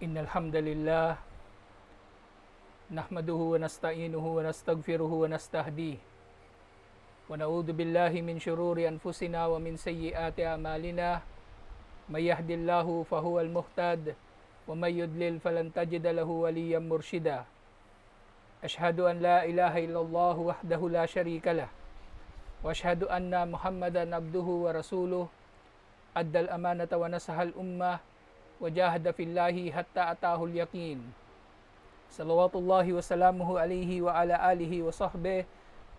إن الحمد لله نحمده ونستعينه ونستغفره ونستهديه ونعوذ بالله من شرور أنفسنا ومن سيئات أعمالنا من يهد الله فهو المهتد ومن يضلل فلن تجد له وليا مرشدا أشهد أن لا إله إلا الله وحده لا شريك له وأشهد أن محمدا عبده ورسوله أدى الأمانة ونصح الأمة وجاهد في الله حتى أتاه اليقين صلوات الله وسلامه عليه وعلى آله وصحبه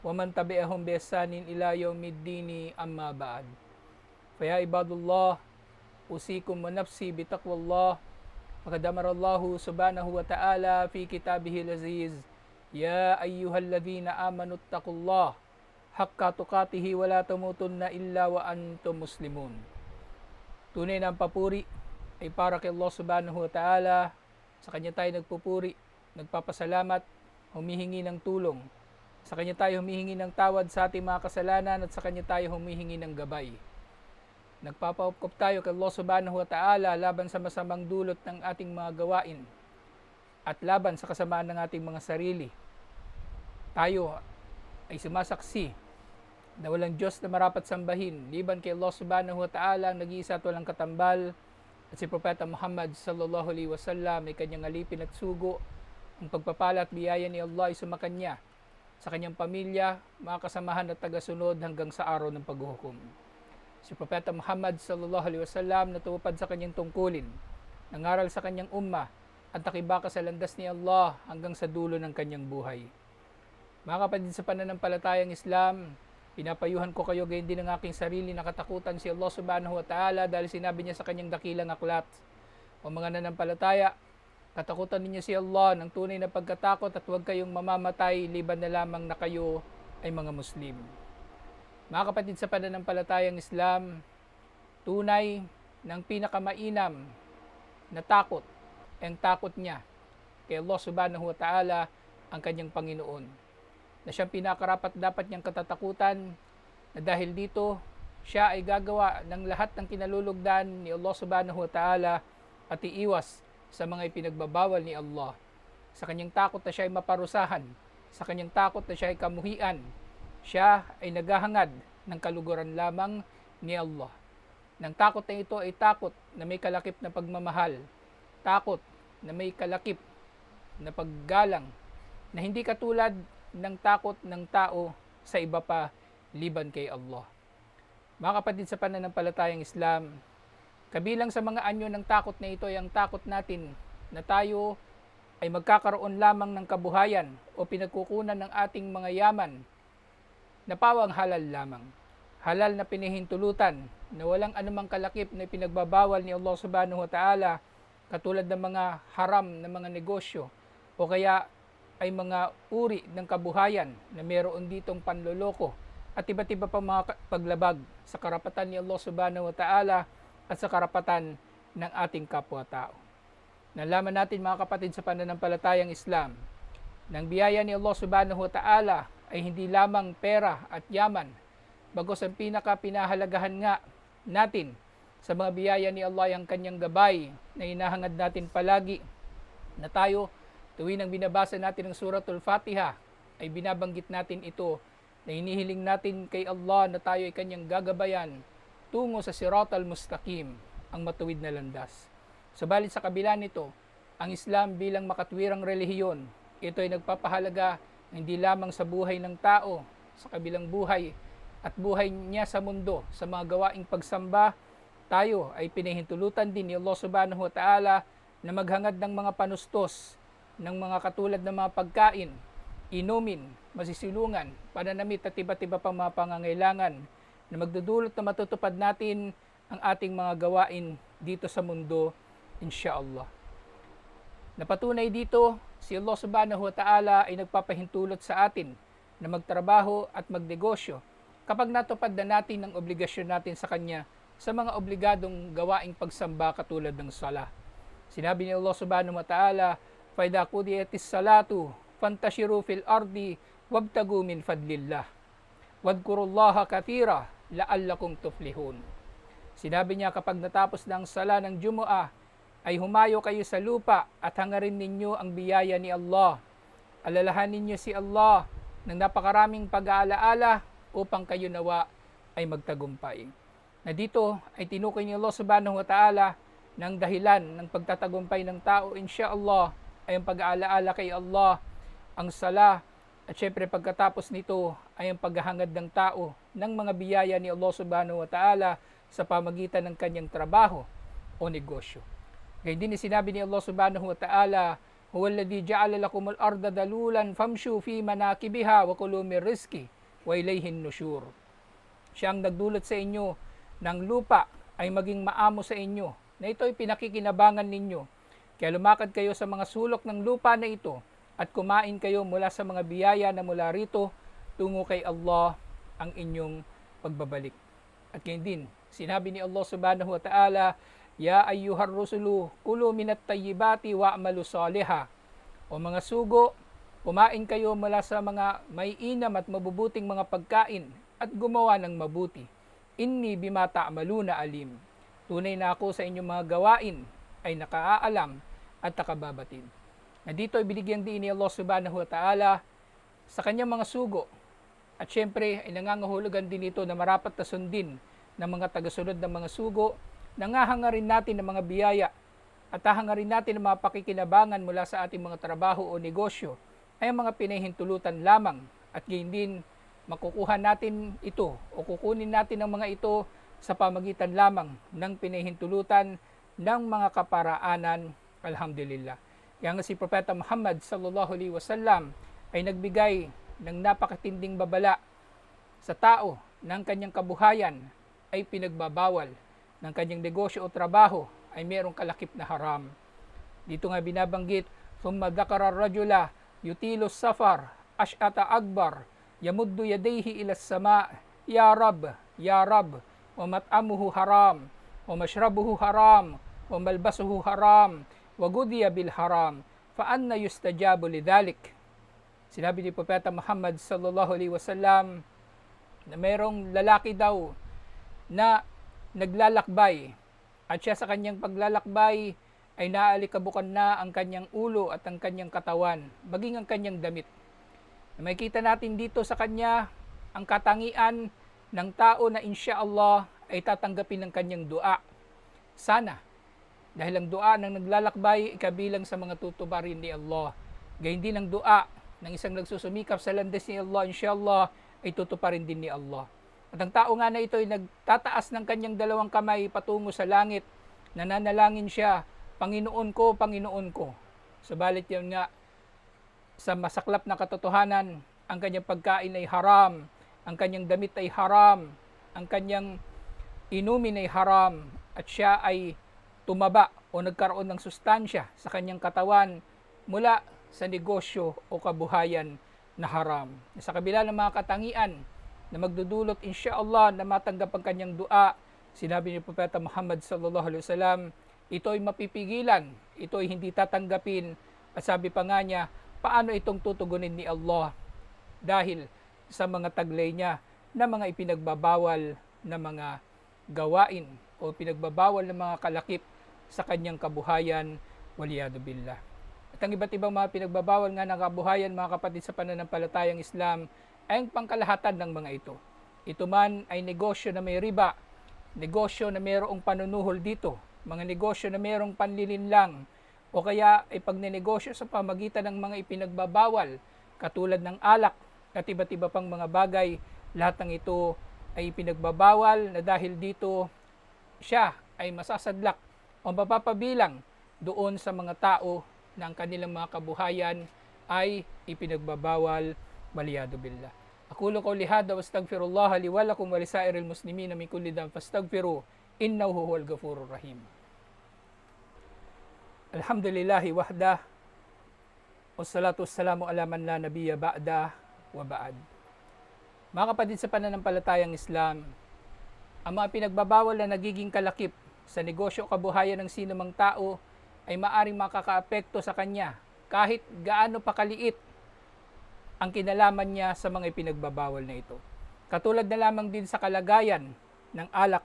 ومن تبعهم بإحسان إلى يوم الدين أما بعد فيا عباد الله أوصيكم ونفسي بتقوى الله فقد أمر الله سبحانه وتعالى في كتابه العزيز يا أيها الذين آمنوا اتقوا الله حق تقاته ولا تموتن إلا وأنتم مسلمون. Tunay na ang papuri ay para kay Allah subhanahu wa ta'ala. Sa Kanya tayo nagpupuri, nagpapasalamat, humihingi ng tulong. Sa Kanya tayo humihingi ng tawad sa ating mga kasalanan at sa Kanya tayo humihingi ng gabay. Nagpapaupkop tayo kay Allah subhanahu wa ta'ala laban sa masamang dulot ng ating mga gawain at laban sa kasamaan ng ating mga sarili. Tayo ay sumasaksi na walang Diyos na marapat sambahin liban kay Allah subhanahu wa ta'ala ang nag-iisa at walang katambal, at si Propeta Muhammad sallallahu alaihi wasallam ay kanyang alipin at sugo. Ang pagpapala at biyaya ni Allah ay sumakanya sa kanyang pamilya, mga kasamahan at tagasunod hanggang sa araw ng paghuhukom. Si Propeta Muhammad sallallahu alaihi wasallam natupad sa kanyang tungkulin, nangaral sa kanyang umma at nakibaka sa landas ni Allah hanggang sa dulo ng kanyang buhay. Mga kapatid sa pananampalatayang Islam, pinapayuhan ko kayo gayon din ng aking sarili na katakutan si Allah subhanahu wa ta'ala dahil sinabi niya sa kanyang dakilang aklat, o mga nanampalataya, katakutan ninyo si Allah ng tunay na pagkatakot at huwag kayong mamamatay liban na lamang na kayo ay mga Muslim. Mga kapatid sa pananampalatayang Islam, tunay ng pinakamainam na takot ang takot niya kay Allah subhanahu wa ta'ala ang kanyang Panginoon, na siyang pinakarapat dapat niyang katatakutan, na dahil dito siya ay gagawa ng lahat ng kinalulugdan ni Allah subhanahu wa ta'ala at iiwas sa mga ipinagbabawal ni Allah. Sa kanyang takot na siya ay maparusahan, sa kanyang takot na siya ay kamuhian, siya ay naghahangad ng kaluguran lamang ni Allah. Nang takot na ito ay takot na may kalakip na pagmamahal, takot na may kalakip na paggalang, na hindi katulad ng takot ng tao sa iba pa liban kay Allah. Mga kapatid sa pananampalatayang Islam, kabilang sa mga anyo ng takot na ito ay ang takot natin na tayo ay magkakaroon lamang ng kabuhayan o pinagkukunan ng ating mga yaman na pawang halal lamang. Halal na pinahintulutan na walang anumang kalakip na pinagbabawal ni Allah subhanahu wa ta'ala, katulad ng mga haram na mga negosyo o kaya ay mga uri ng kabuhayan na meron ditong panloloko at iba't iba pa mga paglabag sa karapatan ni Allah subhanahu wa ta'ala at sa karapatan ng ating kapwa-tao. Nalaman natin mga kapatid sa pananampalatayang Islam, ng biyaya ni Allah subhanahu wa ta'ala ay hindi lamang pera at yaman, bagos ang pinakahalagahan nga natin sa mga biyaya ni Allah ay ang kanyang gabay na hinahangad natin palagi, na tayo tuwing ang binabasa natin ng Suratul Fatiha ay binabanggit natin ito, na hinihiling natin kay Allah na tayo ay kanyang gagabayan tungo sa Siratal Mustaqim, ang matuwid na landas. Subalit sa kabila nito, ang Islam bilang makatwirang relihiyon, ito ay nagpapahalaga hindi lamang sa buhay ng tao, sa kabilang buhay at buhay niya sa mundo, sa mga gawaing pagsamba. Tayo ay pinahintulutan din ni Allah subhanahu wa ta'ala na maghangad ng mga panustos, ng mga katulad ng mga pagkain, inumin, masisilungan, pananamit at iba't iba pang mga pangangailangan na magdudulot na matutupad natin ang ating mga gawain dito sa mundo, insyaallah. Napatunay dito, si Allah subhanahu wa ta'ala ay nagpapahintulot sa atin na magtrabaho at magnegosyo kapag natupad na natin ang obligasyon natin sa Kanya sa mga obligadong gawaing pagsamba katulad ng sala. Sinabi ni Allah subhanahu wa ta'ala, فَإِذَا قُضِيَتِ الصَّلَاةُ فَانْتَشِرُوا فِي الْأَرْضِ وَابْتَغُوا مِنْ فَضْلِ اللَّهِ وَاذْكُرُوا اللَّهَ كَثِيرًا لَعَلَّكُمْ تُفْلِحُونَ. Sinabi niya kapag natapos ng sala ng Jumu'ah, ay humayo kayo sa lupa at hangarin ninyo ang biyaya ni Allah. Alalahanin ninyo si Allah ng napakaraming pag-aalaala upang kayo nawa ay magtagumpay. Na dito ay tinukoy ni Allah subhanahu wa ta'ala ng dahilan ng pagtatagumpay ng tao insyaallah ay ang pag-aalaala kay Allah, ang sala, at syempre pagkatapos nito ay ang paghahangad ng tao ng mga biyaya ni Allah subhanahu wa ta'ala sa pamagitan ng kanyang trabaho o negosyo. Gayun din sinabi ni Allah subhanahu wa ta'ala, huwa alladhi ja'ala lakumul arda dalulan famshu fi manakibiha wa kulu min rizqi wa ilayhin nusyur. Siya ang nagdulot sa inyo ng lupa ay maging maamo sa inyo, na ito ay pinakikinabangan ninyo. Kaya lumakad kayo sa mga sulok ng lupa na ito at kumain kayo mula sa mga biyaya na mula rito tungo kay Allah ang inyong pagbabalik. At ngayon din, sinabi ni Allah subhanahu wa ta'ala, ya ayyuhar rusulu kulu minat tayyibati wa'malu salihah. O mga sugo, kumain kayo mula sa mga may inam at mabubuting mga pagkain at gumawa ng mabuti. Inni bima ta'maluna alim. Tunay na ako sa inyong mga gawain ay nakaaalam at nakababatin. Na dito ay binigyan din ni Allah subhanahu wa ta'ala sa kanyang mga sugo. At syempre ay nangangahulugan din ito na marapat na sundin ng mga tagasunod ng mga sugo. Nangahangarin natin ng mga biyaya at hahangarin natin ng mga pakikinabangan mula sa ating mga trabaho o negosyo ay ang mga pinahintulutan lamang, at gayon din makukuha natin ito o kukunin natin ang mga ito sa pamagitan lamang ng pinahintulutan ng mga kaparaanan. Alhamdulillah. Kaya nga si Propeta Muhammad sallallahu alaihi wasallam ay nagbigay ng napakatinding babala sa tao ng kanyang kabuhayan ay pinagbabawal ng kanyang negosyo o trabaho ay mayroong kalakip na haram. Dito nga binabanggit, thumma dhakara ar-rajula yutilu safar ash'ata akbar yamuddu yadayhi ila as-sama' ya rab wa mat'amuhu haram wa mashrabuhu haram wa malbasuhu haram wa gudiya bil haram fa anna yustajabu lidhalik. Sinabi ni Propeta Muhammad sallallahu alaihi wasallam na mayroong lalaki daw na naglalakbay at siya sa kanyang paglalakbay ay naaalikabukan na ang kanyang ulo at ang kanyang katawan, maging ang kanyang damit. Makikita natin dito sa kanya ang katangian ng tao na insyaallah ay tatanggapin ng kanyang dua. Sana, dahil ang dua ng naglalakbay ay kabilang sa mga tutuparin ni Allah. Gayun din ang dua ng isang nagsusumikap sa landas ni Allah, insyaallah ay tutuparin din ni Allah. At ang tao nga na ito ay nagtataas ng kanyang dalawang kamay patungo sa langit, nananalangin siya, Panginoon ko, Panginoon ko. Subalit yun nga, sa masaklap na katotohanan, ang kanyang pagkain ay haram, ang kanyang damit ay haram, ang kanyang inumin ay haram, at siya ay tumaba o nagkaroon ng sustansya sa kanyang katawan mula sa negosyo o kabuhayan na haram. Sa kabila ng mga katangian na magdudulot insyaallah na matanggap ang kanyang dua, sinabi ni Propeta Muhammad sallallahu alaihi wasallam, ito ay mapipigilan, ito ay hindi tatanggapin. At sabi pa nga niya, paano itong tutugunin ni Allah? Dahil sa mga taglay niya na mga ipinagbabawal na mga gawain o pinagbabawal na mga kalakip sa kanyang kabuhayan, waliyadu billah. At ang iba't ibang mga pinagbabawal nga ng kabuhayan, mga kapatid sa pananampalatayang Islam, ay ang pangkalahatan ng mga ito. Ito man ay negosyo na may riba, negosyo na mayroong panunuhol dito, mga negosyo na mayroong panlilinlang, o kaya ay pagnenegosyo sa pamagitan ng mga ipinagbabawal, katulad ng alak at iba't iba pang mga bagay. Lahat ng ito ay ipinagbabawal na dahil dito siya ay masasadlak o mapapabilang doon sa mga tao na ang kanilang mga kabuhayan ay ipinagbabawal. Waliyadu billah. Aqulu qawli hadha wastaghfirullah li wa lakum wa lisairil muslimin min kulli dhanbin fastaghfiru innahu huwal ghafurur rahim. Alhamdulillahi wahda wassalatu wassalamu ala man la nabiyya ba'da wa ba'd. Mga kapatid sa pananampalatayang Islam, ang mga pinagbabawal na nagiging kalakip sa negosyo o kabuhayan ng sinumang tao ay maaring makakaapekto sa kanya kahit gaano pa kaliit ang kinalaman niya sa mga ipinagbabawal na ito. Katulad na lamang din sa kalagayan ng alak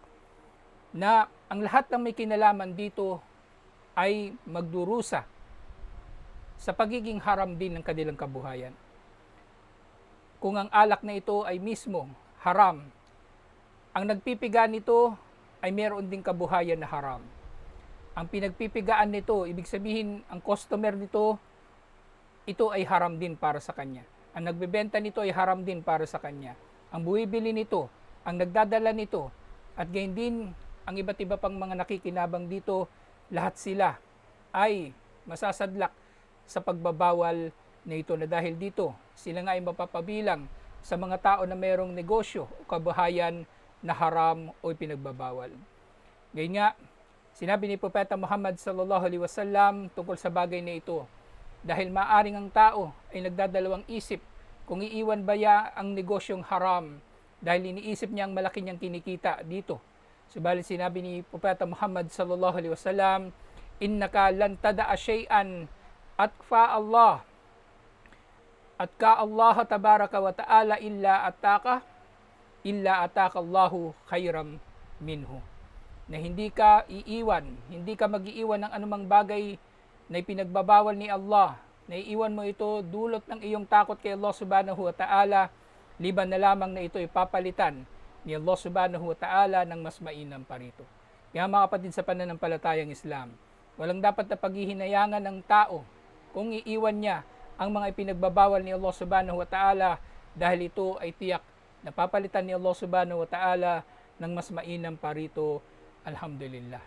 na ang lahat ng may kinalaman dito ay magdurusa sa pagiging haram din ng kanilang kabuhayan. Kung ang alak na ito ay mismo haram, ang nagpipiga nito ay meron ding kabuhayan na haram. Ang pinagpipigaan nito, ibig sabihin ang customer nito, ito ay haram din para sa kanya. Ang nagbebenta nito ay haram din para sa kanya. Ang buwibili nito, ang nagdadala nito, at gayon din ang iba't iba pang mga nakikinabang dito, lahat sila ay masasadlak sa pagbabawal na ito, na dahil dito sila nga ay mapapabilang sa mga tao na mayroong negosyo o kabuhayan na haram o pinagbabawal. Ngayon nga, sinabi ni Propeta Muhammad sallallahu alaihi wasallam tungkol sa bagay na ito, dahil maaring ang tao ay nagdadalawang isip kung iiwan ba niya ang negosyong haram dahil iniisip niya ang malaki niyang kinikita dito. Subalit sinabi ni Propeta Muhammad sallallahu alaihi wasallam, innaka lan tada'a shay'an at fa Allah at ka Allah tabaraka wa ta'ala illa ataka Allahu khairam minhu. Na hindi ka mag-iiwan ng anumang bagay na ipinagbabawal ni Allah, na iiwan mo ito dulot ng iyong takot kay Allah subhanahu wa ta'ala, liban na lamang na ito ipapalitan ni Allah subhanahu wa ta'ala ng mas mainam pa rito. Kaya mga kapatid sa pananampalatayang Islam, walang dapat na paghihinayangan ng tao kung iiwan niya ang mga ipinagbabawal ni Allah subhanahu wa ta'ala, dahil ito ay tiyak na papalitan ni Allah subhanahu wa ta'ala ng mas mainam pa rito. Alhamdulillah.